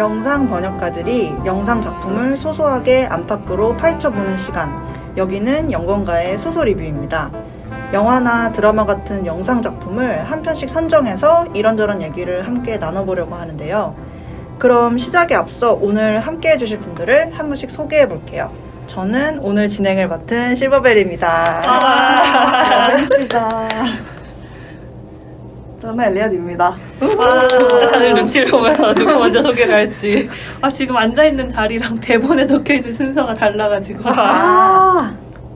영상 번역가들이 영상 작품을 소소하게 안팎으로 파헤쳐보는 시간. 여기는 영건가의 소소 리뷰입니다. 영화나 드라마 같은 영상 작품을 한 편씩 선정해서 이런저런 얘기를 함께 나눠보려고 하는데요. 그럼 시작에 앞서 오늘 함께 해주실 분들을 한 분씩 소개해볼게요. 저는 오늘 진행을 맡은 실버벨입니다. 반갑습니다. 저는 엘리엇입니다. 다들 눈치를 보면서 누구 먼저 소개를 할지. 지금 앉아있는 자리랑 대본에 적혀있는 순서가 달라가지고.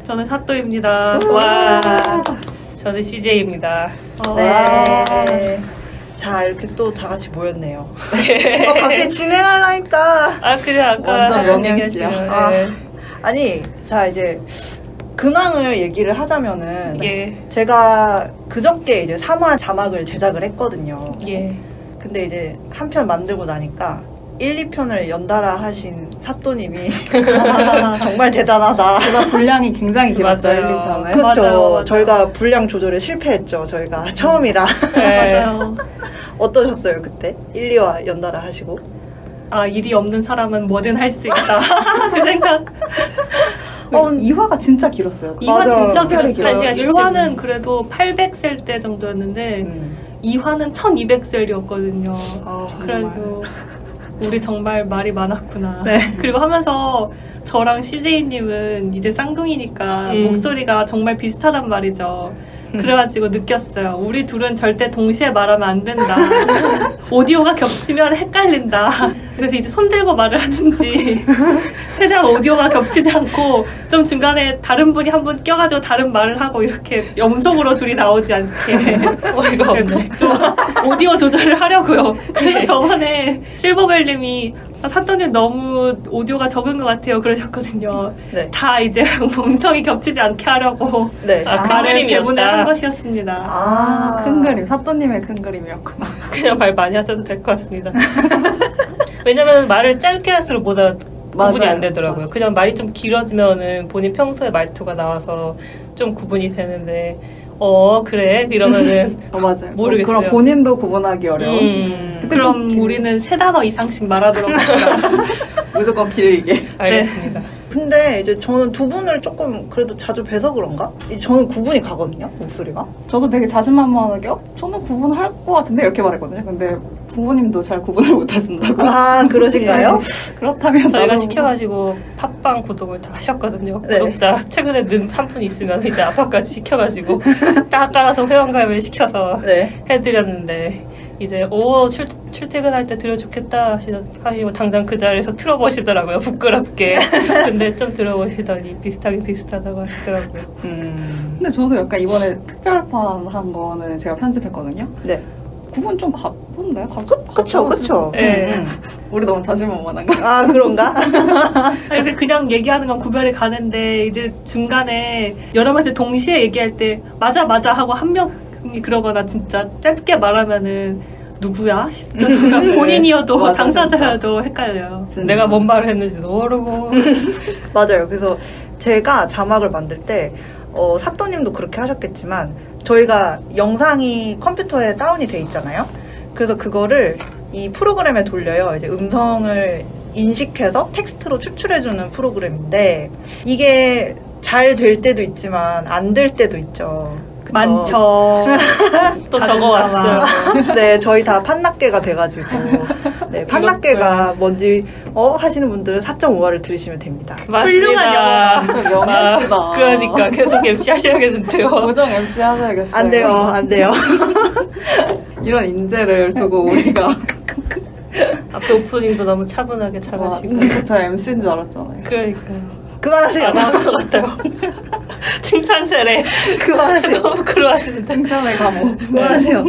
저는 사또입니다. 저는 CJ입니다. 네. 자, 이렇게 또 다 같이 모였네요. 갑자기 진행하려니까. 그래, 아까. 완전 명예MC야. 아니, 자, 이제 근황을 얘기를 하자면은. 예. 제가 그저께 이제 3화 자막을 제작을 했거든요. 예. 근데 이제 한 편 만들고 나니까 1, 2편을 연달아 하신 사또님이 정말 대단하다. 제가 분량이 굉장히 길었죠, 1, 2편에. 그렇죠. 맞아요. 저희가 분량 조절에 실패했죠. 저희가 처음이라. 네. 맞아요. 어떠셨어요, 그때? 1, 2화 연달아 하시고? 일이 없는 사람은 뭐든 할 수 있다. 그 생각. 2화가 진짜 길었어요. 2화 진짜 길었어요. 1시간 1화는 그래도 800셀 때 정도였는데 2화는 1200셀이었거든요. 그래서 우리 정말 말이 많았구나. 네. 그리고 하면서 저랑 CJ님은 이제 쌍둥이니까 목소리가 정말 비슷하단 말이죠. 그래가지고 느꼈어요. 우리 둘은 절대 동시에 말하면 안 된다. 오디오가 겹치면 헷갈린다. 그래서 이제 손 들고 말을 하는지 최대한 오디오가 겹치지 않고 좀 중간에 다른 분이 한 분 껴가지고 다른 말을 하고 이렇게 영속으로 둘이 나오지 않게 어이가 없네. 좀 오디오 조절을 하려고요. 그래서 저번에 실버벨님이 사또님 너무 오디오가 적은 것 같아요 그러셨거든요. 네. 다 이제 음성이 겹치지 않게 하려고 네. 큰 그림이었다. 한 것이었습니다. 큰 그림, 사또님의 큰 그림이었구나. 그냥 말 많이 하셔도 될 것 같습니다. 왜냐면 말을 짧게 할수록 보다 구분이 안 되더라고요. 맞아요. 그냥 말이 좀 길어지면은 본인 평소에 말투가 나와서 좀 구분이 되는데 그래? 이러면은 맞아요. 모르겠어요. 그럼 본인도 구분하기 어려운. 그럼 우리는 3단어 이상씩 말하도록 합시다. 무조건 길게. 알겠습니다. 근데 이제 저는 두 분을 조금 그래도 자주 뵈서 그런가? 이제 저는 구분이 가거든요, 목소리가. 저도 되게 자신만만하게 저는 구분할 것 같은데 이렇게 말했거든요. 근데 부모님도 잘 구분을 못 하신다고. 그러신가요? 그렇다면 저희가 시켜가지고 팟빵 구독을 다 하셨거든요. 네. 구독자 최근에 는 한 분 있으면 이제 아빠까지 시켜가지고 딱 깔아서 회원가입을 시켜서 네. 해드렸는데 이제 출퇴근할 때 들으면 좋겠다 하시고 당장 그 자리에서 틀어보시더라고요. 부끄럽게. 근데 좀 들어보시더니 비슷하다고 하시더라고요. 근데 저도 약간 이번에 특별판 한 거는 제가 편집했거든요. 네. 구분 좀 가본데요? 그쵸. 네. 우리 너무 자신만만한가? 그런가? 이렇게 그냥 얘기하는 건 구별이 가는데 이제 중간에 여러 명이 동시에 얘기할 때 맞아 하고 한 명이 그러거나 진짜 짧게 말하면은 누구야? 그러니까 본인이어도 맞아, 당사자여도 헷갈려요. 진짜. 내가 뭔 말을 했는지도 모르고. 맞아요. 그래서 제가 자막을 만들 때 사또님도 그렇게 하셨겠지만 저희가 영상이 컴퓨터에 다운이 돼 있잖아요. 그래서 그거를 이 프로그램에 돌려요. 이제 음성을 인식해서 텍스트로 추출해주는 프로그램인데 이게 잘 될 때도 있지만 안 될 때도 있죠. 그쵸? 많죠. 또 적어왔어요. 네, 저희 다 판납계가 돼가지고 네, 판납계가 뭔지 하시는 분들은 4.5화를 들으시면 됩니다. 맞습니다. 명예시다. 그러니까 계속 MC 하셔야겠는데요. 고정 MC 하셔야겠어요. 안 돼요. 이런 인재를 두고 우리가 앞에 오프닝도 너무 차분하게 잘하시고. 진짜 저 MC인 줄 알았잖아요. 그러니까요. 그만하세요. 것 같아요. 칭찬세례. 그만하세요. 너무 부끄러워하시는데. 칭찬의 감옥. 그만하세요.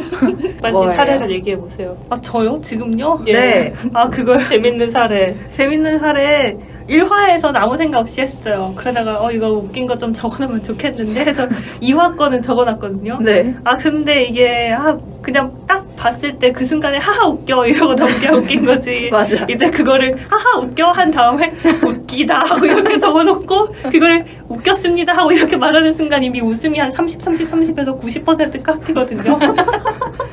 빨리 뭐예요? 사례를 얘기해보세요. 저요? 지금요? 네. 그걸 재밌는 사례. 재밌는 사례 1화에서는 아무 생각 없이 했어요. 그러다가 이거 웃긴 거 좀 적어놓으면 좋겠는데 해서 2화 거는 적어놨거든요. 네. 근데 이게 그냥 딱 봤을 때 그 순간에 하하 웃겨 이러고 넘겨 웃긴 거지. 맞아. 이제 그거를 하하 웃겨 한 다음에 웃기다 하고 이렇게 적어놓고 그거를 웃겼습니다 하고 이렇게 말하는 순간 이미 웃음이 한 30에서 90% 깎이거든요.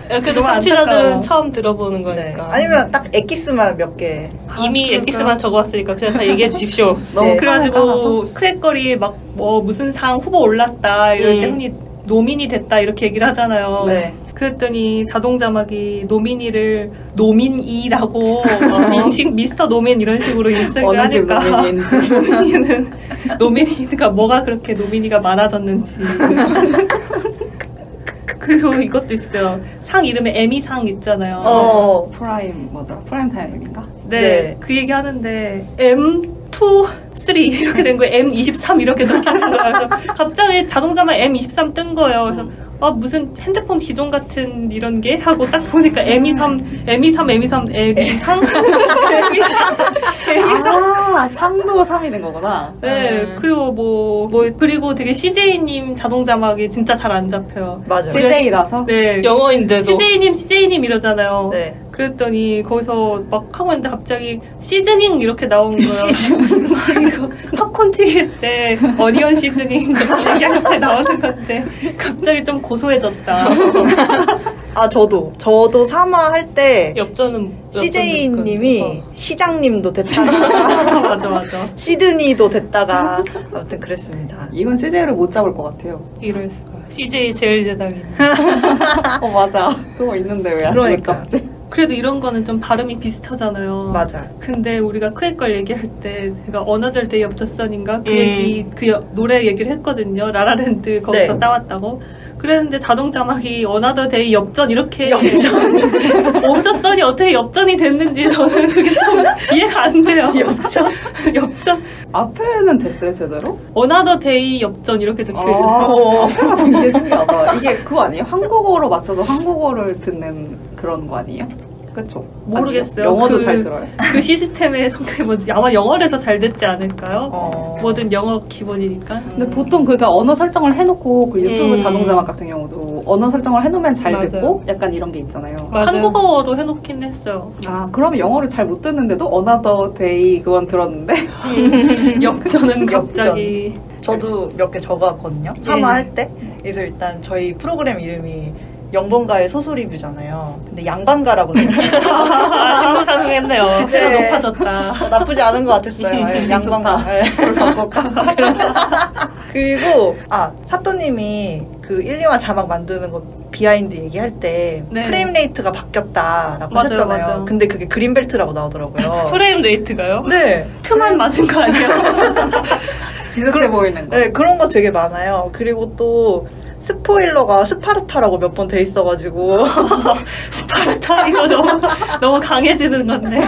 그래도 너무 청취자들은 안타까워. 처음 들어보는 네. 거니까. 아니면 딱 엑기스만 몇 개. 이미 그럴까요? 엑기스만 적어왔으니까 그냥 다 얘기해 주십시오. 너무 네. 그래가지고 크랙거리 막 뭐 무슨 상 후보 올랐다 이럴 때 흔히 노민이 됐다 이렇게 얘기를 하잖아요. 네. 그랬더니 자동자막이 노민이를 노민이라고 인식 미스터 노민 이런 식으로 인식을 어느 집 하니까 노민인지. 노민이는 노민이가 뭐가 그렇게 노민이가 많아졌는지. 그리고 이것도 있어요. 상 이름에 에미상 있잖아요. 프라임 뭐더라? 프라임 타임인가? 네, 네. 그 얘기 하는데 M2, 3 이렇게 된 거예요. M23 이렇게 적혀진 거예요. 그래서 갑자기 자동차만 M23 뜬 거예요. 그래서 무슨 핸드폰 기종 같은 이런 게 하고 딱 보니까 M23, M23, M23. 아, 상도 3이 된 거구나. 네, 그리고 그리고 되게 CJ님 자동 자막이 진짜 잘 안 잡혀요. 맞아요. CJ라서? 네, 영어인데도. CJ님 이러잖아요. 네. 그랬더니 거기서 막 하고 있는데 갑자기 시즈닝 이렇게 나온 거예요. 이거 팝콘 튀길 때 어니언 시즈닝 이렇게 나오는 건데 갑자기 좀 고소해졌다. 아, 저도 3화 할 때 엽전은 CJ님이 시장님도 됐다가 맞아. 시드니도 됐다가 아무튼 그랬습니다. 이건 CJ를 못 잡을 것 같아요. 이럴 수가. CJ 제일 재당이네. 맞아. 그거 있는데 왜 안 그러니까. 잡지? 그래도 이런 거는 좀 발음이 비슷하잖아요. 맞아. 근데 우리가 크랙걸 얘기할 때 제가 Another Day of the Sun인가 그 얘기 노래 얘기를 했거든요. 라라랜드 거기서 네. 따왔다고. 그랬는데 자동 자막이 Another Day 엽전 이렇게 엽전. of the Sun이 어떻게 엽전이 됐는지 저는 그게 좀 이해가 안 돼요. 엽전. 앞에는 됐어요, 제대로? Another Day 엽전 이렇게 적혀 있었어. 앞에가 되게 신기하다. 이게 그거 아니에요? 한국어로 맞춰서 한국어를 듣는 그런 거 아니에요? 그쵸? 모르겠어요. 아니요? 영어도 잘 들어요. 그 시스템의 성격이 뭔지 아마 영어라서 잘 듣지 않을까요? 어. 뭐든 영어 기본이니까. 근데 보통 그러니까 언어 설정을 해놓고 그 유튜브 음. 자동 자막 같은 경우도 언어 설정을 해놓으면 잘 맞아요. 듣고 약간 이런 게 있잖아요. 맞아요. 한국어로 해놓긴 했어요. 아, 그러면 영어를 잘 못 듣는데도 Another Day 그건 들었는데 역전은 갑자기. 저도 몇 개 적어왔거든요. 3화 할 때. 그래서 일단 저희 프로그램 이름이 영번가의 소소 리뷰잖아요. 근데 양반가라고 생각해요. 신분상승했네요. 진짜로 네. 높아졌다. 나쁘지 않은 것 같았어요. 네, 양반가. 네. 그리고 사또님이 그 1, 2화 자막 만드는 거 비하인드 얘기할 때 네. 프레임 레이트가 바뀌었다라고 맞아요, 하셨잖아요. 맞아요. 근데 그게 그린벨트라고 나오더라고요. 프레임 레이트가요? 네. 트만 맞은 거 아니에요? 비슷해 보이는 거. 네, 그런 거 되게 많아요. 그리고 또 스포일러가 스파르타라고 몇 번 돼 있어가지고 스파르타 이거 너무 강해지는 건데.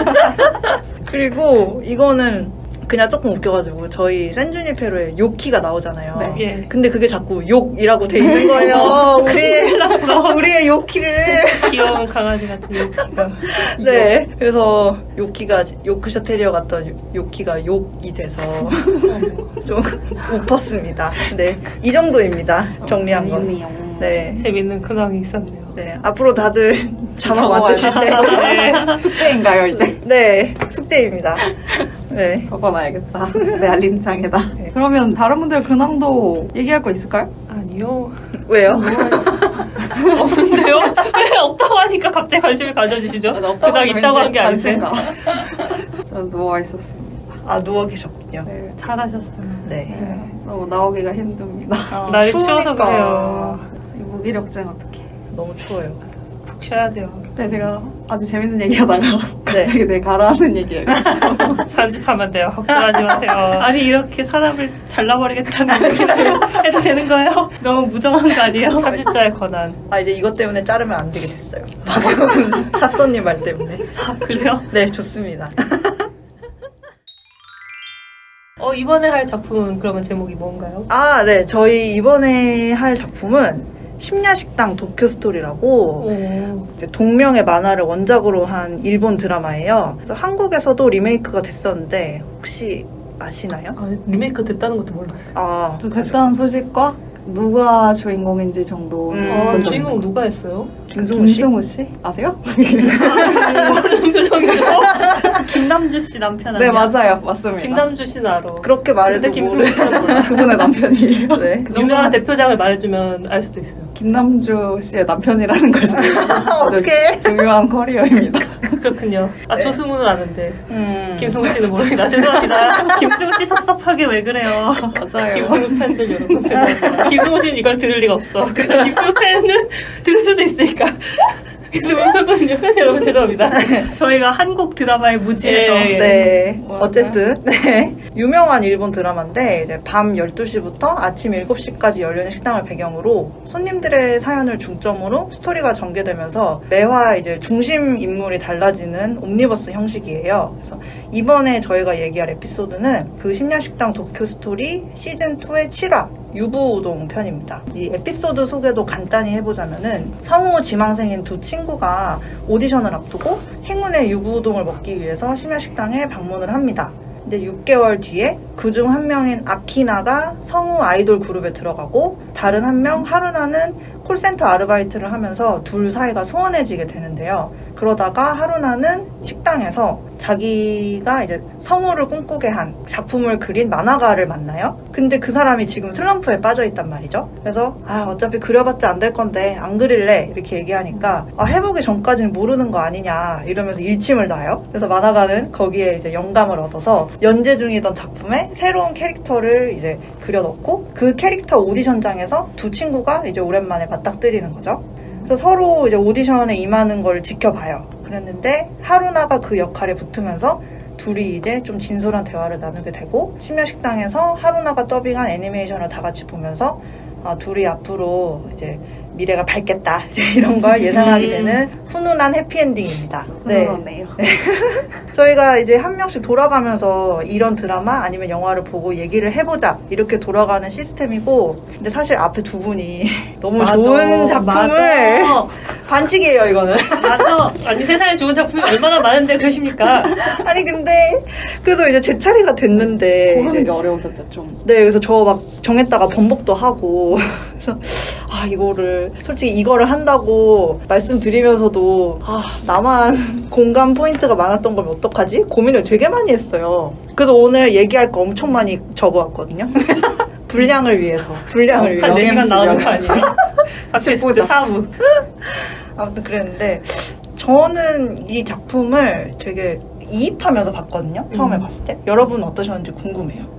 그리고 이거는 그냥 조금 웃겨가지고 저희 센주니페로에 요키가 나오잖아요. 네. 예. 근데 그게 자꾸 욕이라고 돼 있는 거예요. 우리의 요키를. 귀여운 강아지 같은 요키가. 네. 그래서 요키가 요크셔 테리어 같던 요키가 욕이 돼서 좀 웃었습니다. 네. 이 정도입니다. 정리한 건. 재밌네요. 네. 재밌는 근황이 있었네요. 네. 앞으로 다들 자막 적어와요. 만드실 때. 네. 숙제인가요, 이제? 네. 숙제입니다. 네. 적어놔야겠다. 내 알림창에다. 네. 그러면 다른 분들 근황도 얘기할 거 있을까요? 아니요. 왜요? 없는데요? 왜 없다고 하니까 갑자기 관심을 가져주시죠? 그냥 있다고 한 게 아닌데. 저 누워 있었습니다. 누워 계셨군요. 네. 잘하셨어요. 네. 너무 나오기가 힘듭니다. 날이 추워서 그래요. 이 무기력증 어떡해. 너무 추워요. 푹 쉬어야 돼요. 네, 제가 아주 재밌는 얘기하다가 네. 갑자기 내 가라앉는 얘기예요. 편집하면 돼요. 걱정하지 마세요. 아니 이렇게 사람을 잘라버리겠다는 거지를 해도 되는 거예요? 너무 무정한 거 아니에요? 편집자의 권한. 이제 이것 때문에 자르면 안 되게 됐어요. 방금 사또님 말 때문에. 그래요? 네, 좋습니다. 이번에 할 작품은 그러면 제목이 뭔가요? 네. 저희 이번에 할 작품은 심야식당 도쿄 스토리라고 이제 동명의 만화를 원작으로 한 일본 드라마예요. 그래서 한국에서도 리메이크가 됐었는데 혹시 아시나요? 리메이크 됐다는 것도 몰랐어요. 또 됐다는 소식과 누가 주인공인지 정도. 주인공 누가 했어요? 김승우 씨? 김승우 씨? 아세요? 모르는 표정이죠. 김남주 씨 남편 아니야? 네, 맞아요. 맞습니다. 김남주 씨는 알아. 그렇게 말해도 근데 김승우 모르. 씨는 몰라. 그분의 남편이에요. 네. 유명한 대표작을 말해주면 알 수도 있어요. 김남주 씨의 남편이라는 거죠. 아주 어떡해. 중요한 커리어입니다. 그렇군요. 아, 네. 조승우는 아는데. 김승우 씨는 모릅니다. 죄송합니다. 김승우 씨 섭섭하게 왜 그래요? 맞아요. 김승우 팬들 여러분 죄송합니다. 김승우 씨는 이걸 들을 리가 없어. 김승우 팬은 들을 수도 있으니까. 김승우 팬 여러분 죄송합니다. 저희가 한국 드라마의 무지에서 네. 맞아요. 어쨌든, 네. 유명한 일본 드라마인데, 이제 밤 12시부터 아침 7시까지 열리는 식당을 배경으로 손님들의 사연을 중점으로 스토리가 전개되면서 매화 이제 중심 인물이 달라지는 옴니버스 형식이에요. 그래서 이번에 저희가 얘기할 에피소드는 그 심야식당 도쿄 스토리 시즌2의 7화. 유부우동 편입니다. 이 에피소드 소개도 간단히 해보자면은 성우 지망생인 두 친구가 오디션을 앞두고 행운의 유부우동을 먹기 위해서 심야식당에 방문을 합니다. 근데 6개월 뒤에 그중 한 명인 아키나가 성우 아이돌 그룹에 들어가고 다른 한 명 하루나는 콜센터 아르바이트를 하면서 둘 사이가 소원해지게 되는데요. 그러다가 하루나는 식당에서 자기가 이제 성우를 꿈꾸게 한 작품을 그린 만화가를 만나요. 근데 그 사람이 지금 슬럼프에 빠져 있단 말이죠. 그래서 어차피 그려봤자 안 될 건데 안 그릴래 이렇게 얘기하니까 해보기 전까지는 모르는 거 아니냐 이러면서 일침을 놔요. 그래서 만화가는 거기에 이제 영감을 얻어서 연재 중이던 작품에 새로운 캐릭터를 이제 그려 넣고 그 캐릭터 오디션장에서 두 친구가 이제 오랜만에 맞닥뜨리는 거죠. 그래서 서로 이제 오디션에 임하는 걸 지켜봐요. 그랬는데 하루나가 그 역할에 붙으면서 둘이 이제 좀 진솔한 대화를 나누게 되고 심야식당에서 하루나가 더빙한 애니메이션을 다 같이 보면서 둘이 앞으로 이제 미래가 밝겠다 이런 걸 예상하게 되는 훈훈한 해피엔딩입니다. 네. 훈훈하네요. 저희가 이제 한 명씩 돌아가면서 이런 드라마 아니면 영화를 보고 얘기를 해보자 이렇게 돌아가는 시스템이고 근데 사실 앞에 두 분이 너무 맞아, 좋은 작품을 맞아. 반칙이에요 이거는. 맞아. 아니 세상에 좋은 작품이 얼마나 많은데 그러십니까? 아니 근데 그래도 이제 제 차례가 됐는데 고르는 이제 게 어려우셨죠, 좀. 네, 그래서 저 막 정했다가 번복도 하고 그래서 이거를 솔직히 이거를 한다고 말씀드리면서도 나만 공감 포인트가 많았던 거면 어떡하지? 고민을 되게 많이 했어요. 그래서 오늘 얘기할 거 엄청 많이 적어왔거든요. 분량을 위해서. 분량을 위해서. 한 4시간 나오는 거 아니에요? 밖에 10부작. 사부. 아무튼 그랬는데 저는 이 작품을 되게 이입하면서 봤거든요. 처음에 봤을 때. 여러분 어떠셨는지 궁금해요.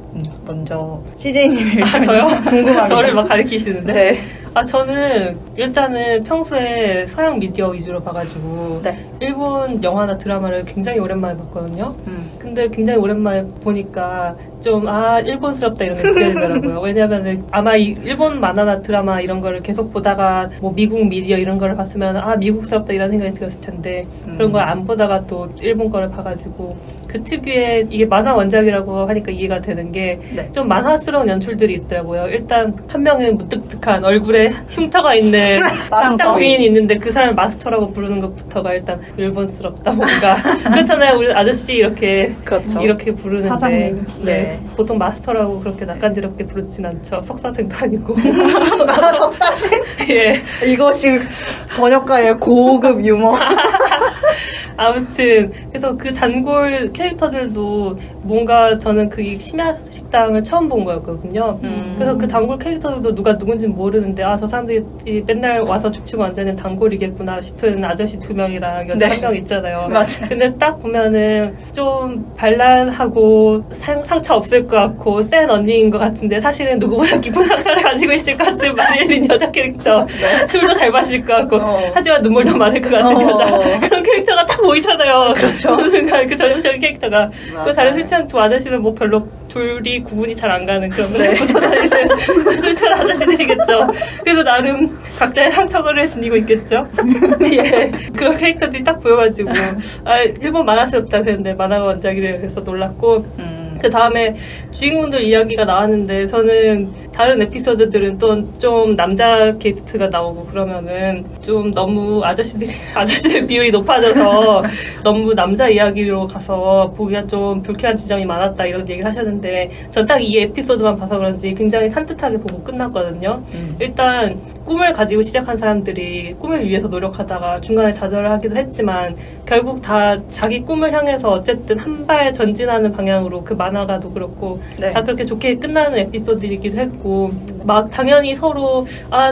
먼저 CJ님의 저요? 궁금합니다. 저를 막 가리키시는데? 네. 저는 일단은 평소에 서양 미디어 위주로 봐가지고 네. 일본 영화나 드라마를 굉장히 오랜만에 봤거든요. 근데 굉장히 오랜만에 보니까 좀 일본스럽다 이런 게 느껴지더라고요. 왜냐면은 아마 이 일본 만화나 드라마 이런 거를 계속 보다가 뭐 미국 미디어 이런 거를 봤으면 미국스럽다 이런 생각이 들었을 텐데 그런 걸 안 보다가 또 일본 거를 봐가지고 그 특유의 이게 만화 원작이라고 하니까 이해가 되는 게 좀 만화스러운 연출들이 있더라고요. 일단 한 명은 무뚝뚝한 얼굴에 흉터가 있는 식당 주인이 있는데 그 사람을 마스터라고 부르는 것부터가 일단 일본스럽다 뭔가 그렇잖아요. 우리 아저씨 이렇게 그렇죠. 이렇게 부르는데 사장님. 네. 보통 마스터라고 그렇게 낯간지럽게 부르진 않죠. 석사생도 아니고. 석사생? 예. 이것이 번역가의 고급 유머. 아무튼 그래서 그 단골 캐릭터들도 뭔가 저는 그 심야 식당을 처음 본 거였거든요. 그래서 그 단골 캐릭터들도 누가 누군지 모르는데 저 사람들이 맨날 와서 죽치고 앉아있는 단골이겠구나 싶은 아저씨 2명이랑 여자 네. 1명 있잖아요. 맞아요. 근데 딱 보면은 좀 반란하고 상처 없을 것 같고 센 언니인 것 같은데 사실은 누구보다 깊은 상처를 가지고 있을 것 같은 마릴린 여자 캐릭터. 술도 잘 마실 것 같고 하지만 눈물도 많을 것 같은 여자. 그런 캐릭터가 딱 보이잖아요. 그렇죠. 그 전형적인 캐릭터가. 그 다른 술 취한 두 아저씨는 뭐 별로 둘이 구분이 잘 안 가는 그런 붙어 다니는 술 취한 아저씨들이겠죠. 그래서 나름 각자의 상처를 지니고 있겠죠. 예. 그런 캐릭터들이 딱 보여가지고 일본 만화스럽다 그랬는데 만화가 원작이래 그래서 놀랐고 그 다음에 주인공들 이야기가 나왔는데 저는 다른 에피소드들은 또 좀 남자 게스트가 나오고 그러면은 좀 너무 아저씨들 비율이 높아져서 너무 남자 이야기로 가서 보기가 좀 불쾌한 지점이 많았다 이런 얘기를 하셨는데 전 딱 이 에피소드만 봐서 그런지 굉장히 산뜻하게 보고 끝났거든요. 일단 꿈을 가지고 시작한 사람들이 꿈을 위해서 노력하다가 중간에 좌절을 하기도 했지만 결국 다 자기 꿈을 향해서 어쨌든 한 발 전진하는 방향으로 그 만화가도 그렇고 네. 다 그렇게 좋게 끝나는 에피소드이기도 했고 막 당연히 서로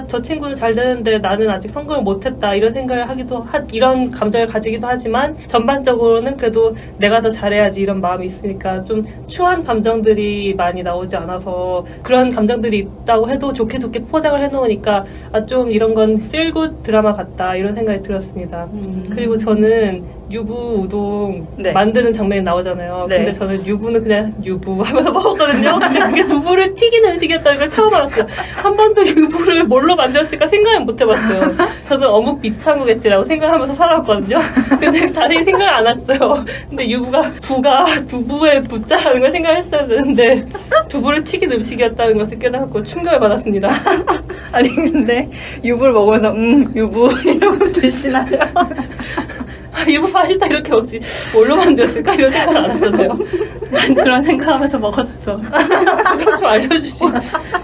저 친구는 잘 되는데 나는 아직 성공을 못했다 이런 생각을 이런 감정을 가지기도 하지만 전반적으로는 그래도 내가 더 잘해야지 이런 마음이 있으니까 좀 추한 감정들이 많이 나오지 않아서 그런 감정들이 있다고 해도 좋게 포장을 해놓으니까 좀 이런 건 필굿 드라마 같다 이런 생각이 들었습니다. 그리고 저는 유부 우동 네. 만드는 장면이 나오잖아요. 네. 근데 저는 유부는 그냥 유부 하면서 먹었거든요. 근데 그게 두부를 튀긴 음식이었다는 걸 처음 알았어요. 한 번도 유부를 뭘로 만들었을까 생각을 못 해봤어요. 저는 어묵 비슷한 거겠지라고 생각하면서 살아왔거든요. 근데 자세히 생각을 안 했어요. 근데 부가 두부의 부자라는 걸 생각을 했어야 되는데 두부를 튀긴 음식이었다는 것을 깨닫고 충격을 받았습니다. 아니 근데 유부를 먹으면서 유부 이러고 드시나요? 유부 맛있다 이렇게 먹지 뭘로 만들었을까 이런 생각 안 했잖아요. 난 그런 생각하면서 먹었어. 좀 알려주시.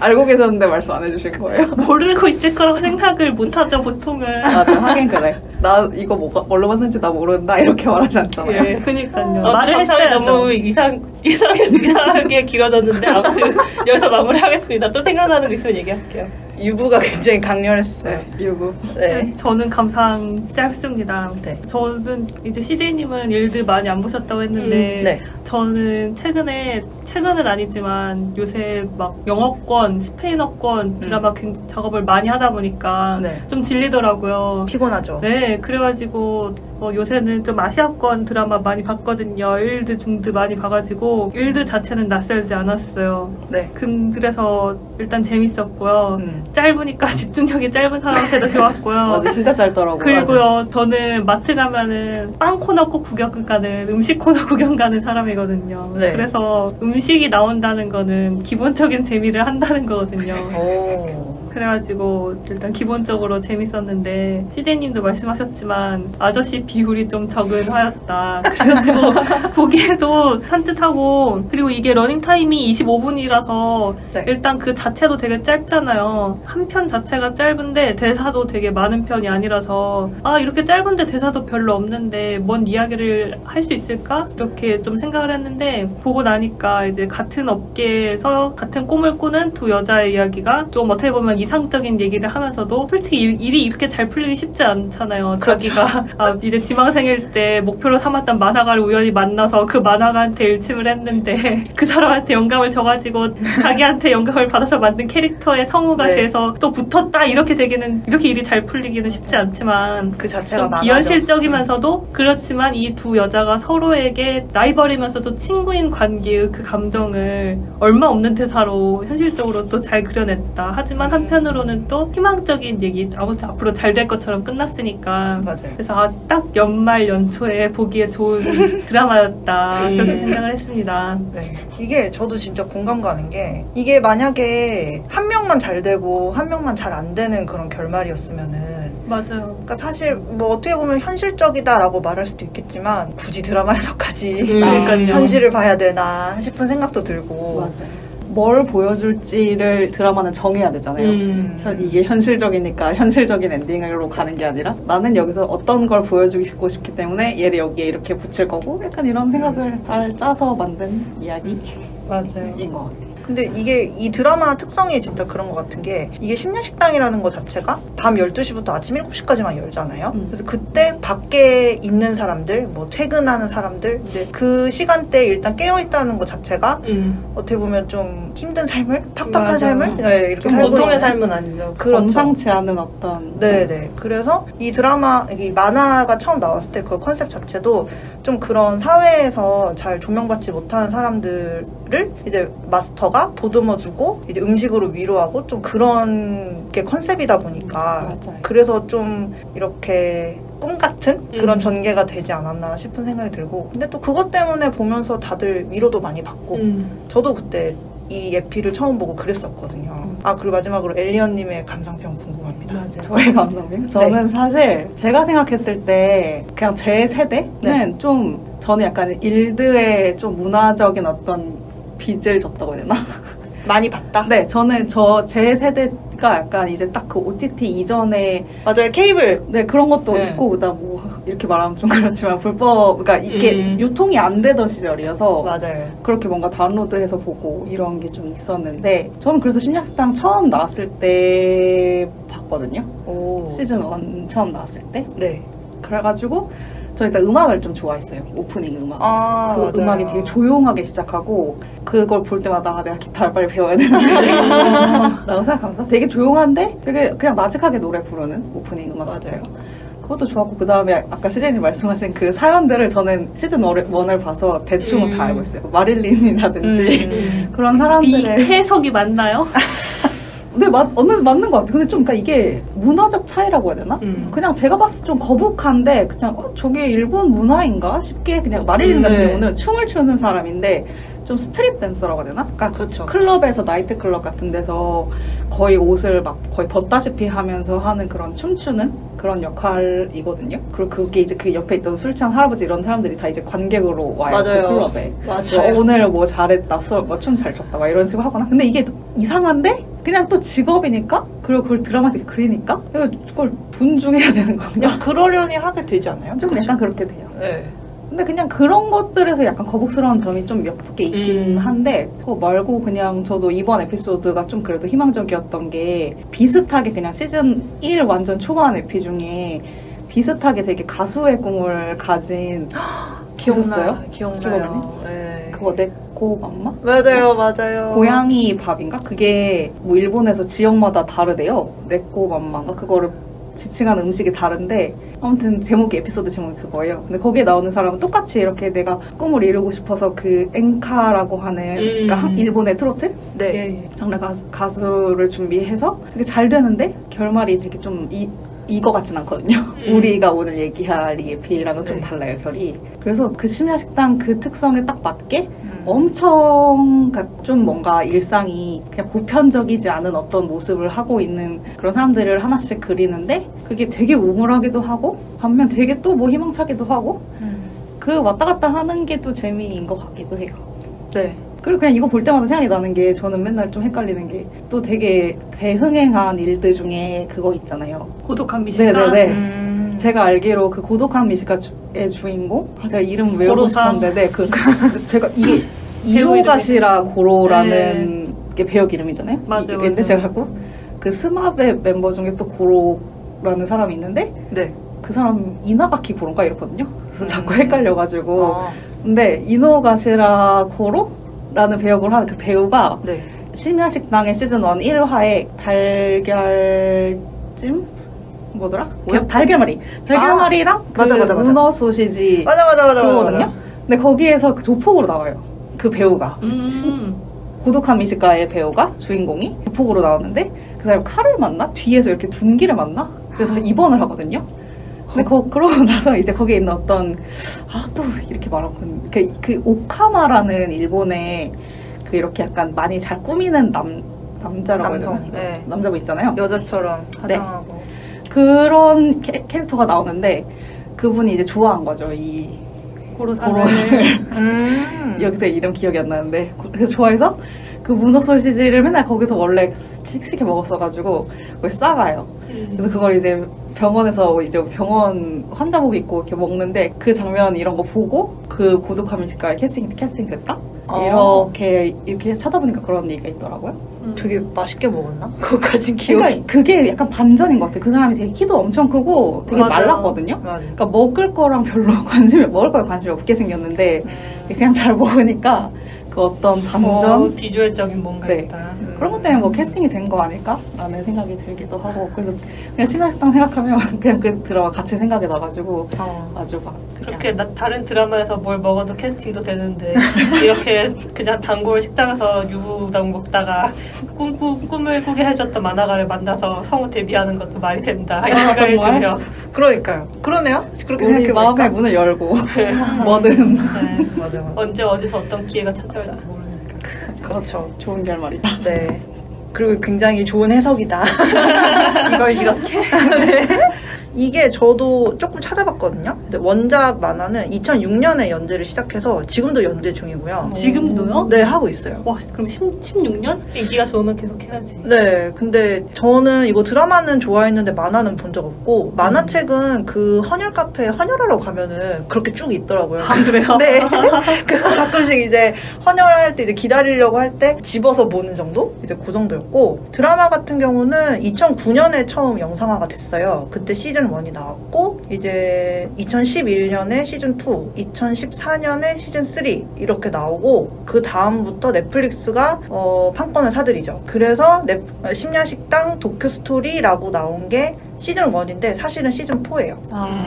알고 계셨는데 말씀 안 해주실 거예요? 모르고 있을 거라고 생각을 못하죠 보통은. 맞아, 하긴 그래. 나 이거 뭘로 만든지 나 모른다 이렇게 말하지 않잖아요. 예, 그니까요. 말을 했어야죠. 너무 이상하게 길어졌는데 아무튼 여기서 마무리하겠습니다. 또 생각나는 거 있으면 얘기할게요. 유부가 굉장히 강렬했어요. 유부. 네. 저는 감상 짧습니다. 네. 저는 이제 CJ님은 일들 많이 안 보셨다고 했는데 네. 저는 최근은 아니지만 요새 막 영어권, 스페인어권 드라마 작업을 많이 하다 보니까 네. 좀 질리더라고요. 피곤하죠. 네, 그래가지고 요새는 좀 아시아권 드라마 많이 봤거든요. 일드, 중드 많이 봐가지고 일드 자체는 낯설지 않았어요. 네. 그래서 일단 재밌었고요. 짧으니까 집중력이 짧은 사람한테도 좋았고요. 맞아, 진짜 짧더라고요. 그리고요, 저는 마트 가면은 빵 코너 꼭 구경 가는, 음식 코너 구경 가는 사람이거든요. 네. 그래서 음식이 나온다는 거는 기본적인 재미를 한다는 거거든요. 오. 그래가지고 일단 기본적으로 재밌었는데 CJ님도 말씀하셨지만 아저씨 비율이 좀 적은 화였다. 그래가지고 보기에도 산뜻하고 그리고 이게 러닝타임이 25분이라서 네. 일단 그 자체도 되게 짧잖아요. 한 편 자체가 짧은데 대사도 되게 많은 편이 아니라서 이렇게 짧은데 대사도 별로 없는데 뭔 이야기를 할 수 있을까? 이렇게 좀 생각을 했는데 보고 나니까 이제 같은 업계에서 같은 꿈을 꾸는 두 여자의 이야기가 좀 어떻게 보면 이상적인 얘기를 하면서도 솔직히 일이 이렇게 잘 풀리기 쉽지 않잖아요. 그렇죠. 자기가 이제 지망생일 때 목표로 삼았던 만화가를 우연히 만나서 그 만화가한테 일침을 했는데 그 사람한테 영감을 줘가지고 자기한테 영감을 받아서 만든 캐릭터의 성우가 네. 돼서 또 붙었다 이렇게 일이 잘 풀리기는 쉽지 않지만 그 자체가 좀 만화죠. 비현실적이면서도 그렇지만 이 두 여자가 서로에게 라이벌이면서도 친구인 관계의 그 감정을 얼마 없는 대사로 현실적으로 또 잘 그려냈다. 하지만 한편으로는 또 희망적인 얘기 아무튼 앞으로 잘 될 것처럼 끝났으니까 맞아요. 그래서 딱 연말 연초에 보기에 좋은 드라마였다 그렇게 생각을 했습니다. 네. 이게 저도 진짜 공감 가는 게 이게 만약에 한 명만 잘 되고 한 명만 잘 안 되는 그런 결말이었으면은 맞아요. 그러니까 사실 뭐 어떻게 보면 현실적이다라고 말할 수도 있겠지만 굳이 드라마에서까지 그러니까요. 현실을 봐야 되나 싶은 생각도 들고 맞아요. 뭘 보여줄지를 드라마는 정해야 되잖아요. 이게 현실적이니까 현실적인 엔딩으로 가는 게 아니라 나는 여기서 어떤 걸 보여주고 싶기 때문에 얘를 여기에 이렇게 붙일 거고 약간 이런 생각을 잘 짜서 만든 이야기인 맞아요. 것 같아요. 근데 이게 이 드라마 특성이 진짜 그런 것 같은 게 이게 심야식당이라는 것 자체가 밤 12시부터 아침 7시까지만 열잖아요. 그래서 그때 밖에 있는 사람들, 뭐 퇴근하는 사람들 근데 그 시간대에 일단 깨어있다는 것 자체가 어떻게 보면 좀 힘든 삶을? 팍팍한 맞아. 삶을? 네, 이렇게 좀 살고 보통의 있는 삶은 아니죠. 그렇죠. 범상치 않은 어떤 네네. 그래서 이 드라마, 이 만화가 처음 나왔을 때 그 컨셉 자체도 좀 그런 사회에서 잘 조명받지 못하는 사람들을 이제 마스터가 보듬어주고 이제 음식으로 위로하고 좀 그런 게 컨셉이다 보니까 맞아요. 그래서 좀 이렇게 꿈 같은 그런 전개가 되지 않았나 싶은 생각이 들고 근데 또 그것 때문에 보면서 다들 위로도 많이 받고 저도 그때 이 에피를 처음 보고 그랬었거든요. 그리고 마지막으로 엘리언님의 감상평 궁금합니다. 맞아요. 저의 감성이요? 저는 사실 제가 생각했을 때 그냥 제 세대는 좀 저는 약간 일드의 좀 문화적인 어떤 빚을 졌다고 해야 되나? 많이 봤다? 네, 저는 제 세대가 약간 이제 딱 그 OTT 이전에 맞아요. 케이블. 네, 그런 것도 네. 있고 그다음 뭐 이렇게 말하면 좀 그렇지만 불법 그러니까 이게 유통이 안 되던 시절이어서 맞아요. 그렇게 뭔가 다운로드해서 보고 이런 게 좀 있었는데 저는 그래서 심야식당 처음 나왔을 때 봤거든요. 오. 시즌 1 처음 나왔을 때. 네. 그래가지고 저 일단 음악을 좀 좋아했어요. 오프닝 음악. 아, 그 맞아요. 음악이 되게 조용하게 시작하고 그걸 볼 때마다 아, 내가 기타를 빨리 배워야 되는데 라고 생각하면서 되게 조용한데 되게 그냥 나직하게 노래 부르는 오프닝 음악 맞아요. 자체가 그것도 좋았고 그 다음에 아까 시즌님 말씀하신 그 사연들을 저는 시즌 1을 봐서 대충은 다 알고 있어요. 마릴린이라든지 그런 사람들의 이 해석이 맞나요? 네, 맞는 것 같아요. 근데 좀, 그러니까 이게 문화적 차이라고 해야 되나? 그냥 제가 봤을 때 좀 거북한데, 그냥, 저게 일본 문화인가? 싶게, 그냥 마릴린 같은 경우는 춤을 추는 사람인데, 좀 스트립 댄서라고 해야 되나? 그러니까 그렇죠. 클럽에서, 나이트 클럽 같은 데서 거의 옷을 막 거의 벗다시피 하면서 하는 그런 춤추는 그런 역할이거든요. 그리고 그게 이제 그 옆에 있던 술 취한 할아버지 이런 사람들이 다 이제 관객으로 와요. 맞아요. 그 클럽에. 맞아요. 오늘 뭐 잘했다, 춤 잘 췄다, 막 이런 식으로 하거나. 근데 이게 이상한데? 그냥 또 직업이니까? 그리고 그걸 드라마틱 그리니까? 그걸 존중해야 되는 건가? 그냥 그러려니 하게 되지 않아요? 좀 그쵸? 약간 그렇게 돼요. 네. 근데 그냥 그런 것들에서 약간 거북스러운 점이 좀 몇 개 있긴 한데 그거 말고 그냥 저도 이번 에피소드가 좀 그래도 희망적이었던 게 비슷하게 그냥 시즌 1 완전 초반 에피 중에 비슷하게 되게 가수의 꿈을 가진 보셨어요? 기억나요. 네. 그거 내꼬 맘마? 맞아요. 고양이 밥인가? 그게 뭐 일본에서 지역마다 다르대요. 내꼬 맘마인가? 그거를 지칭하는 음식이 다른데 아무튼 에피소드 제목이 그거예요. 근데 거기에 나오는 사람은 똑같이 이렇게 내가 꿈을 이루고 싶어서 그 엔카라고 하는 그러니까 일본의 트로트 네. 장르 가수를 준비해서 되게 잘 되는데 결말이 되게 좀 이거 같진 않거든요. 우리가 오늘 얘기할 이 에피랑은 좀 달라요, 결이. 그래서 그 심야식당 그 특성에 딱 맞게 엄청 좀 뭔가 일상이 그냥 보편적이지 않은 어떤 모습을 하고 있는 그런 사람들을 하나씩 그리는데 그게 되게 우물하기도 하고 반면 되게 또 뭐 희망차기도 하고 그 왔다 갔다 하는 게 또 재미인 것 같기도 해요. 네. 그리고 그냥 이거 볼 때마다 생각이 나는 게 저는 맨날 좀 헷갈리는 게 또 되게 대흥행한 일들 중에 그거 있잖아요. 고독한 미식가. 네네네. 제가 알기로 그 고독한 미식가의 주인공 제가 이름 외우고 싶었는데 제가 이게 이노가시라 고로라는 게 배역 이름이잖아요. 맞아요. 근데 제가 자꾸 그 스마베 멤버 중에 또 고로라는 사람이 있는데 네. 그 사람 이나가키 고로인가 이렇거든요. 그래서 자꾸 헷갈려가지고 아. 근데 이노가시라 고로라는 배역을 하는 그 배우가 네. 심야식당의 시즌 1 1화에 달걀찜? 뭐더라? 달걀말이랑 그 맞아. 문어 소시지 맞아. 그거거든요? 근데 거기에서 그 조폭으로 나와요. 그 배우가. 고독한 미식가의 배우가 주인공이 조폭으로 나왔는데 그 사람이 칼을 맞나? 뒤에서 이렇게 둔기를 맞나? 그래서 입원을 하거든요. 근데 그러고 나서 이제 거기에 있는 어떤 또 이렇게 말하면 그 오카마라는 일본의 그 이렇게 약간 많이 잘 꾸미는 남자라고 해야 되나? 네. 남자분 있잖아요. 여자처럼 화장하고. 그런 캐릭터가 나오는데 그분이 이제 좋아한 거죠. 이 고로사를. 여기서 이름 기억이 안 나는데 그래서 좋아해서 그 문어 소시지를 맨날 거기서 원래 시켜 먹었어가지고 그걸 싸가요. 그래서 그걸 이제 병원에서 이제 병원 환자복 입고 이렇게 먹는데 그 장면 이런 거 보고 그 고독한 미식가에 캐스팅 됐다? 이렇게 쳐다보니까 그런 얘기가 있더라고요. 되게 맛있게 먹었나? 그거까진 기억이. 그러니까 그게 약간 반전인 것 같아요. 그 사람이 되게 키도 엄청 크고 되게 맞아요. 말랐거든요. 맞아. 그러니까 먹을 거에 관심이 없게 생겼는데 그냥 잘 먹으니까 그 어떤 반전 비주얼적인 뭔가 네. 있다. 그런 것 때문에 뭐 캐스팅이 된 거 아닐까라는 생각이 들기도 하고 그래서 그냥 심야식당 생각하면 그냥 그 드라마 같이 생각이 나가지고 아주 막 그렇게 다른 드라마에서 뭘 먹어도 캐스팅도 되는데 이렇게 그냥 단골 식당에서 유부당 먹다가 꿈을 꾸게 해줬던 만화가를 만나서 성우 데뷔하는 것도 말이 된다 이런 생각이 드네요. 그러니까요. 그러네요. 그렇게 우리 생각해보니까. 마음의 문을 열고 뭐든 네. 맞아. 언제 어디서 어떤 기회가 찾아올지 모르니까. 그렇죠. 좋은 결말이다. 네. 그리고 굉장히 좋은 해석이다. 이걸 이렇게? 네. 이게 저도 조금 찾아봤거든요. 했거든요. 근데 원작 만화는 2006년에 연재를 시작해서 지금도 연재 중이고요. 지금도요? 네, 하고 있어요. 와, 그럼 16년? 인기가 좋으면 계속 해야지. 네, 근데 저는 이거 드라마는 좋아했는데 만화는 본 적 없고 만화책은 그 헌혈 카페 헌혈하러 가면은 그렇게 쭉 있더라고요. 아, 그래요? 네. 그래서 가끔씩 이제 헌혈할 때 이제 기다리려고 할 때 집어서 보는 정도? 이제 그 정도였고 드라마 같은 경우는 2009년에 처음 영상화가 됐어요. 그때 시즌 1이 나왔고 이제 2011년에 시즌 2, 2014년에 시즌 3 이렇게 나오고 그 다음부터 넷플릭스가 판권을 사들이죠. 그래서 심야식당 도쿄스토리라고 나온 게 시즌 1인데 사실은 시즌 4예요.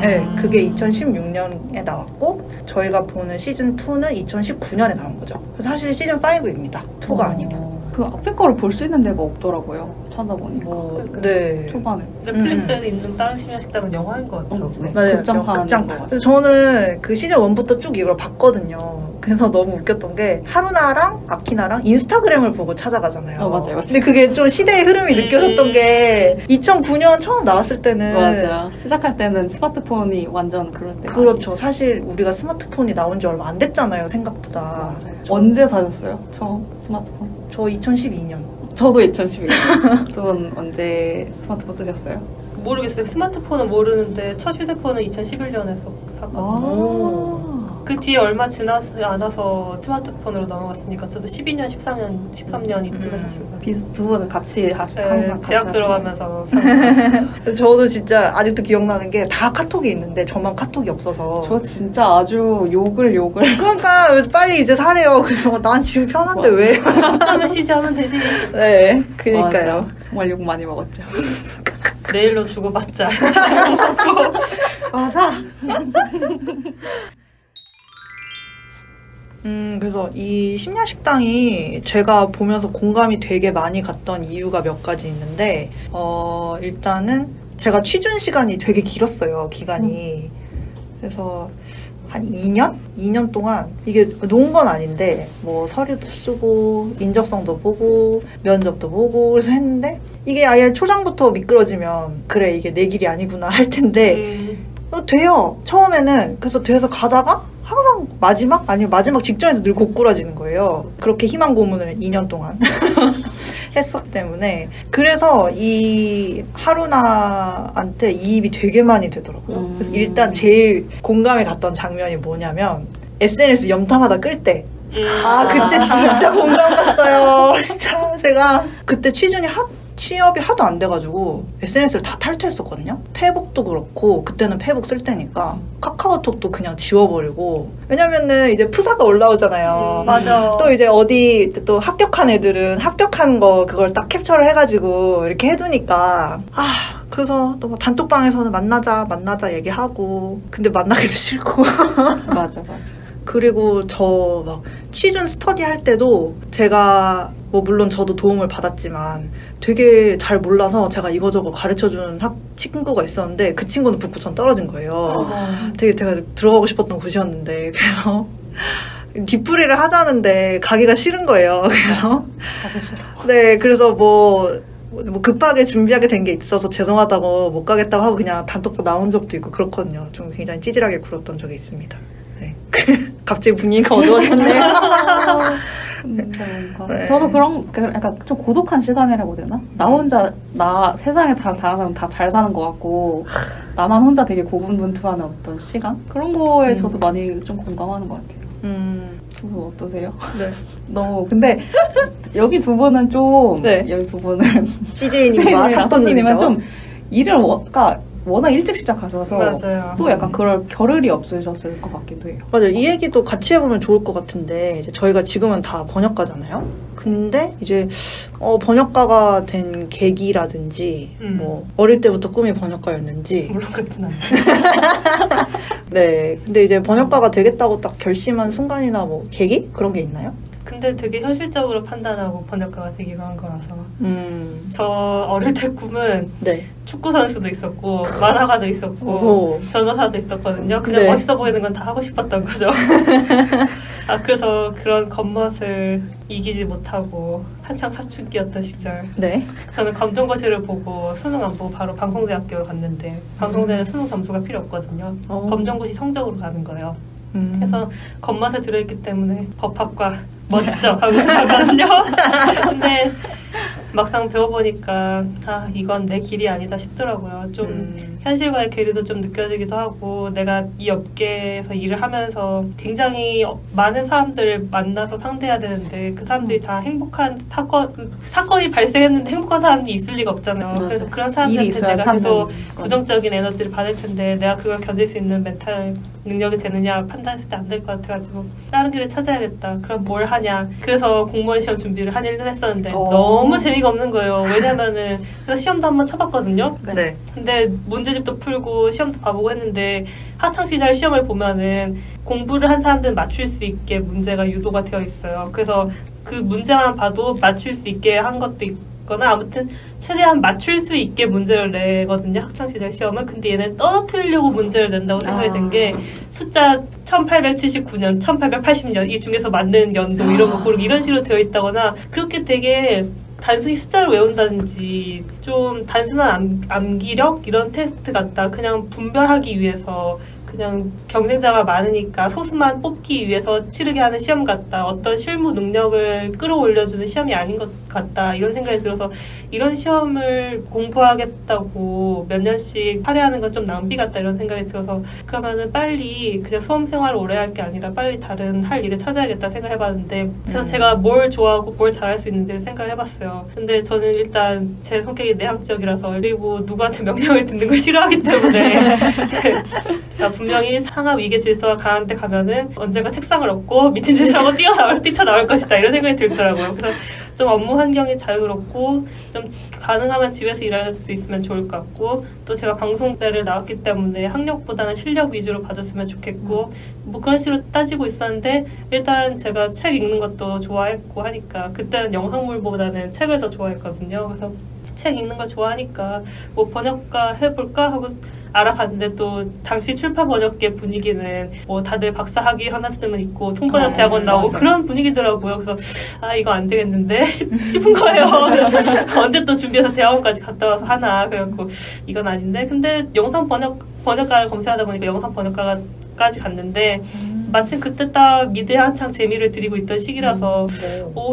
네, 그게 2016년에 나왔고 저희가 보는 시즌 2는 2019년에 나온 거죠. 그래서 사실 시즌 5입니다. 2가 아니면. 그 앞에 거를 볼 수 있는 데가 없더라고요. 찾아보니까. 네. 초반에. 넷플릭스에 있는 다른 심야식당은 영화인 것 같아요. 네. 맞아요. 극장판. 그래서 저는 그 시즌 1부터 쭉 이걸 봤거든요. 그래서 너무 웃겼던 게 하루나랑 아키나랑 인스타그램을 보고 찾아가잖아요. 맞아요. 근데 그게 좀 시대의 흐름이 느껴졌던 게 2009년 처음 나왔을 때는 맞아요. 시작할 때는 스마트폰이 완전 그럴 때. 그렇죠. 사실 우리가 스마트폰이 나온 지 얼마 안 됐잖아요. 생각보다. 맞아요. 언제 사셨어요? 처음 스마트폰? 저 2012년. 저도 2012년. 두 분 언제 스마트폰 쓰셨어요? 모르겠어요. 스마트폰은 모르는데 첫 휴대폰은 2011년에 샀거든요. 그 뒤에 얼마 지나지 않아서 스마트폰으로 넘어갔으니까 저도 12년, 13년 이쯤에 샀어요. 두 분은 같이 항상 대학 같이 들어가면서 저도 진짜 아직도 기억나는 게 다 카톡이 있는데 저만 카톡이 없어서 저 진짜 아주 욕을 그러니까 빨리 이제 사래요. 그래서 난 지금 편한데 왜? 문자 메시지 하면 되지. 네, 그니까요. 맞아. 정말 욕 많이 먹었죠. 내일로 주고받자. 맞아. 그래서 이 심야식당이 제가 보면서 공감이 되게 많이 갔던 이유가 몇 가지 있는데, 일단은 제가 취준 시간이 되게 길었어요, 기간이. 그래서 한 2년? 2년 동안 이게 놓은 건 아닌데, 뭐 서류도 쓰고, 인적성도 보고, 면접도 보고, 그래서 했는데, 이게 아예 초장부터 미끄러지면, 그래, 이게 내 길이 아니구나 할 텐데, 돼요. 처음에는. 그래서 돼서 가다가, 항상 마지막? 아니면 마지막 직전에서 늘 고꾸라지는 거예요. 그렇게 희망 고문을 2년 동안 했었기 때문에. 그래서 이 하루나한테 이입이 되게 많이 되더라고요. 그래서 일단 제일 공감이 갔던 장면이 뭐냐면 SNS 염탐하다 끌 때. 그때 진짜 공감 갔어요. 진짜 제가 그때 취업이 하도 안 돼가지고 SNS를 다 탈퇴했었거든요. 페북도 그렇고 그때는 페북 쓸 때니까 카카오톡도 그냥 지워버리고 왜냐면은 이제 프사가 올라오잖아요. 맞아. 또 이제 어디 또 합격한 애들은 합격한 거 그걸 딱 캡처를 해가지고 이렇게 해두니까 그래서 또 단톡방에서는 만나자 얘기하고 근데 만나기도 싫고 맞아. 그리고 저 막 취준 스터디 할 때도 제가 뭐 물론 저도 도움을 받았지만 되게 잘 몰라서 제가 이거저거 가르쳐주는 친구가 있었는데 그 친구는 붙고 전 떨어진 거예요. 되게 제가 들어가고 싶었던 곳이었는데 그래서 뒷풀이를 하자는데 가기가 싫은 거예요. 그래서 가기 싫어. 네, 그래서 뭐 급하게 준비하게 된 게 있어서 죄송하다고 못 가겠다고 하고 그냥 단톡방 나온 적도 있고 그렇거든요. 좀 굉장히 찌질하게 굴었던 적이 있습니다. 네. 갑자기 분위기가 어두워졌네요. 네. 저도 약간 좀 고독한 시간이라고 해야 되나? 나 혼자, 세상에 다른 사람 다 잘 사는 것 같고, 나만 혼자 되게 고군분투하는 어떤 시간? 그런 거에 저도 많이 좀 공감하는 것 같아요. 두 분 어떠세요? 네. 근데, 여기 두 분은 좀, 네. 여기 두 분은, CJ님과 사또님은 좀, 일을, 워낙 일찍 시작하셔서 맞아요. 또 약간 그럴 겨를이 없으셨을 것 같기도 해요. 맞아요. 이 얘기도 같이 해보면 좋을 것 같은데 이제 저희가 지금은 다 번역가잖아요. 근데 이제 번역가가 된 계기라든지 뭐 어릴 때부터 꿈이 번역가였는지 물론 그렇진 않죠. 네. 근데 이제 번역가가 되겠다고 딱 결심한 순간이나 뭐 계기? 그런 게 있나요? 근데 되게 현실적으로 판단하고 번역가가 되기로 한 거라서 저 어릴 때 꿈은 네. 축구 선수도 있었고 만화가도 있었고 오. 변호사도 있었거든요. 그냥 네. 멋있어 보이는 건 다 하고 싶었던 거죠. 그래서 그런 겉멋을 이기지 못하고 한창 사춘기였던 시절. 네. 저는 검정고시를 보고 수능 안 보고 바로 방송대학교로 갔는데 방송대는 수능 점수가 필요 없거든요. 검정고시 성적으로 가는 거예요. 그래서 겉멋에 들어있기 때문에 법학과 멋져 하고 생각하거든요. 근데 막상 배워보니까 이건 내 길이 아니다 싶더라고요. 좀 현실과의 괴리도 좀 느껴지기도 하고 내가 이 업계에서 일을 하면서 굉장히 많은 사람들을 만나서 상대해야 되는데 그 사람들이 다 행복한 사건이 발생했는데 행복한 사람이 있을 리가 없잖아요. 맞아. 그래서 그런 사람들한테 내가 계속 부정적인 에너지를 받을 텐데 내가 그걸 견딜 수 있는 멘탈 능력이 되느냐 판단했을 때 안 될 것 같아가지고 다른 길을 찾아야겠다. 그럼 뭘 하냐. 그래서 공무원 시험 준비를 한 1년 했었는데 너무 재미가 없는 거예요. 왜냐면은 그래서 시험도 한번 쳐봤거든요. 네. 근데 문제집도 풀고 시험도 봐보고 했는데 학창시절 시험을 보면은 공부를 한 사람들은 맞출 수 있게 문제가 유도가 되어 있어요. 그래서 그 문제만 봐도 맞출 수 있게 한 것도 있거나 아무튼 최대한 맞출 수 있게 문제를 내거든요. 학창시절 시험은. 근데 얘는 떨어뜨리려고 문제를 낸다고 생각이 든 게 숫자 1879년, 1880년 이 중에서 맞는 연도 이런 거 고르고 이런 식으로 되어 있다거나 그렇게 되게 단순히 숫자를 외운다든지 좀 단순한 암기력 이런 테스트 같다. 그냥 분별하기 위해서 그냥 경쟁자가 많으니까 소수만 뽑기 위해서 치르게 하는 시험 같다. 어떤 실무 능력을 끌어올려주는 시험이 아닌 것 같다. 이런 생각이 들어서 이런 시험을 공부하겠다고 몇 년씩 할애하는 건 좀 낭비 같다. 이런 생각이 들어서 그러면은 빨리 그냥 수험생활을 오래 할 게 아니라 빨리 다른 할 일을 찾아야겠다 생각해봤는데 그래서 제가 뭘 좋아하고 뭘 잘할 수 있는지를 생각을 해봤어요. 근데 저는 일단 제 성격이 내향적이라서 그리고 누구한테 명령을 듣는 걸 싫어하기 때문에 분명히 상하 위계 질서가 강한 데 가면은 언젠가 책상을 얻고 미친 짓을 하고 뛰쳐나올 것이다 이런 생각이 들더라고요. 그래서 좀 업무 환경이 자유롭고 좀 가능하면 집에서 일할 수 있으면 좋을 것 같고 또 제가 방송대를 나왔기 때문에 학력보다는 실력 위주로 봐줬으면 좋겠고 뭐 그런 식으로 따지고 있었는데 일단 제가 책 읽는 것도 좋아했고 하니까 그때는 영상물보다는 책을 더 좋아했거든요. 그래서 책 읽는 거 좋아하니까 뭐 번역가 해볼까 하고 알아봤는데 또 당시 출판 번역계 분위기는 뭐 다들 박사 학위 하나 쓰면 있고 통번역 대학원 나오고 맞아. 그런 분위기더라고요. 그래서 이거 안 되겠는데 싶은 거예요. 언제 또 준비해서 대학원까지 갔다 와서 하나 그래갖고 이건 아닌데 근데 영상 번역가를 검색하다 보니까 영상 번역가까지 갔는데 마침 그때 딱 미대에 한창 재미를 들이고 있던 시기라서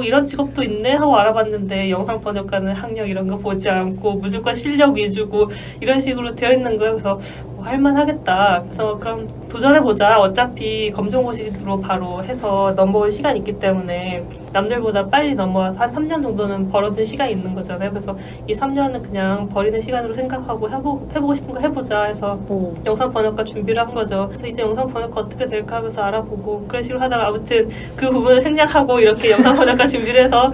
이런 직업도 있네 하고 알아봤는데 영상 번역가는 학력 이런 거 보지 않고 무조건 실력 위주고 이런 식으로 되어 있는 거예요. 그래서 할만하겠다. 그래서 그럼 도전해보자. 어차피 검정고시로 바로 해서 넘어올 시간이 있기 때문에 남들보다 빨리 넘어와서 한 3년 정도는 벌어둔 시간이 있는 거잖아요. 그래서 이 3년은 그냥 버리는 시간으로 생각하고 해보고 싶은 거 해보자 해서 영상 번역가 준비를 한 거죠. 그래서 이제 영상 번역가 어떻게 될까 하면서 알아보고 그런 식으로 하다가 아무튼 그 부분을 생략하고 이렇게 영상 번역가 준비를 해서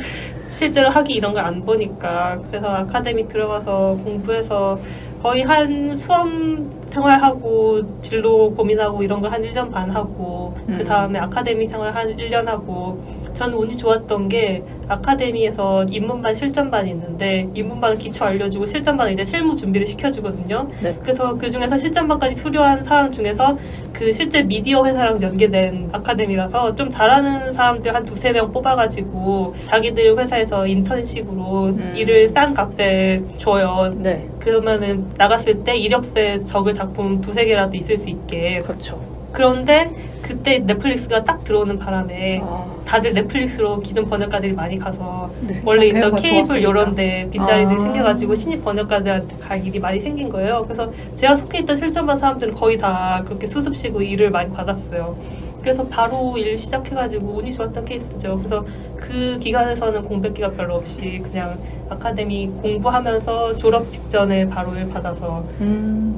실제로 하기 이런 걸 안 보니까 그래서 아카데미 들어가서 공부해서 거의 한 수험 생활하고 진로 고민하고 이런 걸 한 1년 반 하고 그 다음에 아카데미 생활 한 1년 하고 저는 운이 좋았던 게 아카데미에서 입문반 실전반이 있는데 입문반은 기초 알려주고 실전반은 이제 실무 준비를 시켜주거든요. 네. 그래서 그 중에서 실전반까지 수료한 사람 중에서 그 실제 미디어 회사랑 연계된 아카데미라서 좀 잘하는 사람들 한 2-3명 뽑아가지고 자기들 회사에서 인턴식으로 일을 싼 값에 줘요. 네. 그러면은 나갔을 때 이력서에 적을 작품 2-3개라도 있을 수 있게. 그렇죠. 그런데 그때 넷플릭스가 딱 들어오는 바람에 다들 넷플릭스로 기존 번역가들이 많이 가서 원래 있던 케이블 이런 데 빈자리들이 생겨가지고 신입 번역가들한테 갈 일이 많이 생긴 거예요. 그래서 제가 속해 있던 실전반 사람들은 거의 다 그렇게 수습시고 일을 많이 받았어요. 그래서 바로 일 시작해가지고 운이 좋았던 케이스죠. 그래서 그 기간에서는 공백기가 별로 없이 그냥 아카데미 공부하면서 졸업 직전에 바로 일 받아서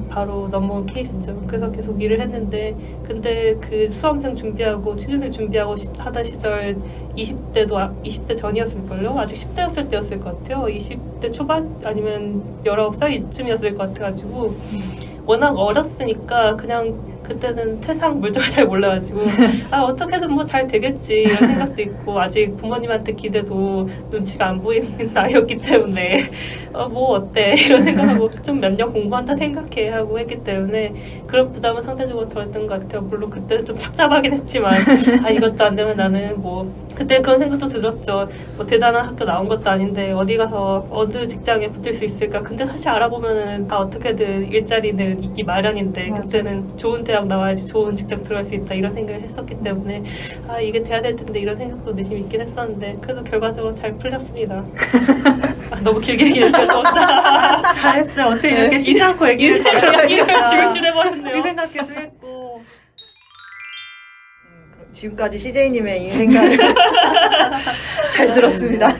바로 넘어온 케이스죠. 그래서 계속 일을 했는데 근데 그 수험생 준비하고 취준생 준비하고 하던 시절 20대 전이었을걸요? 아직 10대였을 때였을 것 같아요. 20대 초반? 아니면 19살 이쯤이었을 것 같아가지고 워낙 어렸으니까 그냥 그때는 태상 물정을 잘 몰라가지고 어떻게든 뭐 잘 되겠지 이런 생각도 있고 아직 부모님한테 기대도 눈치가 안 보이는 나이였기 때문에 뭐 어때 이런 생각하고 좀 몇 년 공부한다 생각해 하고 했기 때문에 그런 부담은 상대적으로 덜했던 것 같아요. 물론 그때는 좀 착잡하긴 했지만 이것도 안 되면 나는 뭐 그때 그런 생각도 들었죠. 뭐 대단한 학교 나온 것도 아닌데 어디 가서 어느 직장에 붙을 수 있을까. 근데 사실 알아보면은 다 어떻게든 일자리는 있기 마련인데 맞아. 그때는 좋은 대학 나와야지 좋은 직장 들어갈 수 있다 이런 생각을 했었기 때문에 이게 돼야 될 텐데 이런 생각도 내심 있긴 했었는데 그래도 결과적으로 잘 풀렸습니다. 너무 길게 얘기해서 잘했어요. 어떻게 이렇게 쉬지 않고 얘기를 줄줄 해버렸네요. 이 생각해서 했고 지금까지 CJ님의 인생관을 잘 들었습니다.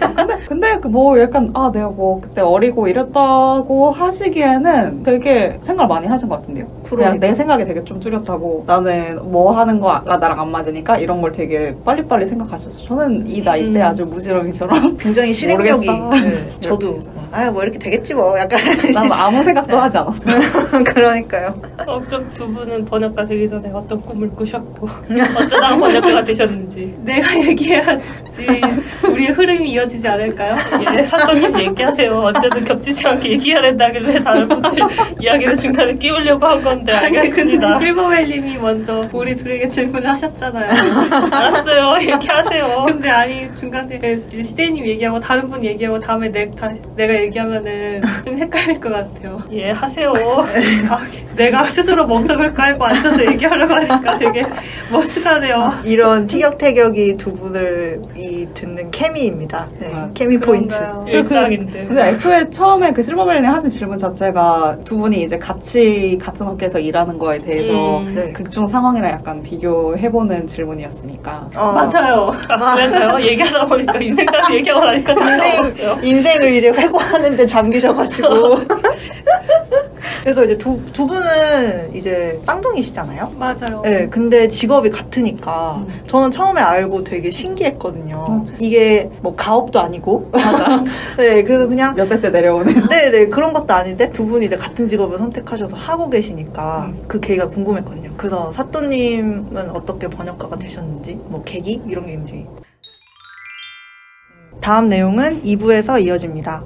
근데 뭐 약간 내가 뭐 그때 어리고 이랬다고 하시기에는 되게 생각을 많이 하신 것 같은데요. 그냥 내 생각이 되게 좀 뚜렷하고 나는 뭐 하는 거가 나랑 안 맞으니까 이런 걸 되게 빨리빨리 생각하셔서 저는 이 나이 때 아주 무지렁이처럼 굉장히 실행력이 저도 뭐 이렇게 되겠지 뭐 약간 나는 아무 생각도 하지 않았어요. 그러니까요. 그럼 두 분은 번역가 되기 전에 어떤 꿈을 꾸셨고 어쩌다가 번역가가 되셨는지 내가 얘기해야지 우리의 흐름이 이어지지 않을까요? 사건님 얘기하세요. 언제든 겹치지 않게 얘기해야 된다길래 다른 분들 이야기를 중간에 끼우려고 한 건데 알겠습니다. 실버웰님이 먼저 우리 둘에게 질문을 하셨잖아요. 알았어요. 얘기하세요. 근데 중간에 시대님 얘기하고 다른 분 얘기하고 다음에 내가 얘기하면은 좀 헷갈릴 것 같아요. 하세요. 내가 스스로 멍석을 깔고 앉아서 얘기하려고 하니까 되게 머쓱하네요. 이런 티격태격이 두 분을 듣는 케미입니다. 케미 포인트. 일상인데. 근데 애초에 처음에 그 실버벨리 하신 질문 자체가 두 분이 이제 같이 같은 업계에서 일하는 거에 대해서 극중 상황이랑 약간 비교해보는 질문이었으니까. 맞아요. 그랬나요? 얘기하다 보니까 인생까지 얘기하고 나니까 인생을 이제 회고하는데 잠기셔가지고. 그래서 이제 두 분은 이제 쌍둥이시잖아요? 맞아요. 네, 근데 직업이 같으니까 저는 처음에 알고 되게 신기했거든요. 맞아. 이게 뭐 가업도 아니고. 맞아. 네, 그래서 그냥. 몇 대째 내려오는. 네네, 그런 것도 아닌데 두 분이 이제 같은 직업을 선택하셔서 하고 계시니까 그 계기가 궁금했거든요. 그래서 사또님은 어떻게 번역가가 되셨는지, 뭐 계기? 이런 게 있는지. 다음 내용은 2부에서 이어집니다.